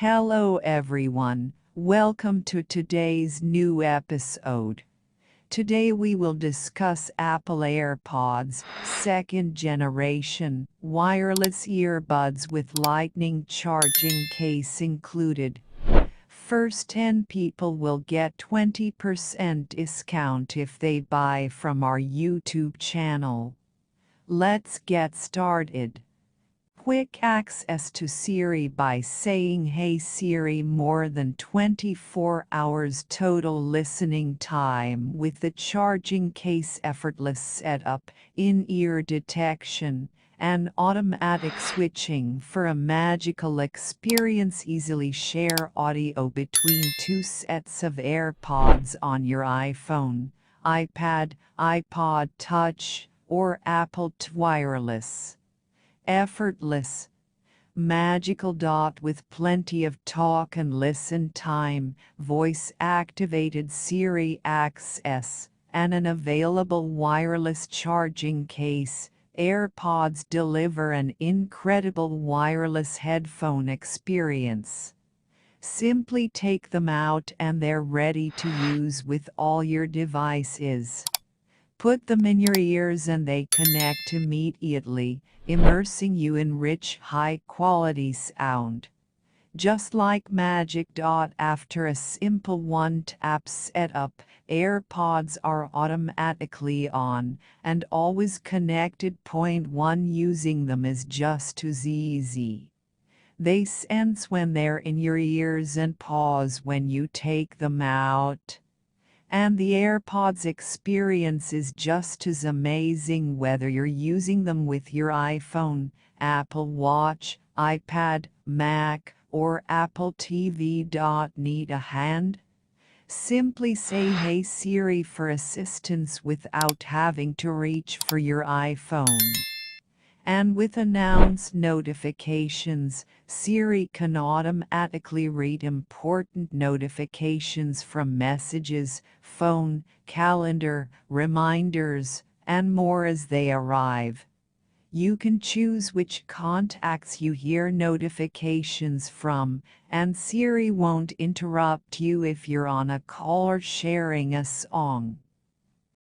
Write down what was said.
Hello everyone, welcome to today's new episode. Today we will discuss Apple AirPods, second generation, wireless earbuds with lightning charging case included. First 10 people will get 20% discount if they buy from our YouTube channel. Let's get started. Quick access to Siri by saying "Hey Siri," more than 24 hours total listening time with the charging case, effortless setup, in-ear detection, and automatic switching for a magical experience. Easily share audio between two sets of AirPods on your iPhone, iPad, iPod Touch, or Apple Wireless. Effortless. Magical. With plenty of talk and listen time, voice-activated Siri access, and an available wireless charging case, AirPods deliver an incredible wireless headphone experience. Simply take them out and they're ready to use with all your devices. Put them in your ears and they connect immediately, immersing you in rich, high-quality sound. Just like magic. After a simple one-tap setup, AirPods are automatically on and always connected. Point 1. Using them is just as easy. They sense when they're in your ears and pause when you take them out. And the AirPods experience is just as amazing whether you're using them with your iPhone, Apple Watch, iPad, Mac, or Apple TV. Need a hand? Simply say "Hey Siri" for assistance without having to reach for your iPhone. And with announced notifications, Siri can automatically read important notifications from messages, phone, calendar, reminders, and more as they arrive. You can choose which contacts you hear notifications from, and Siri won't interrupt you if you're on a call or sharing a song.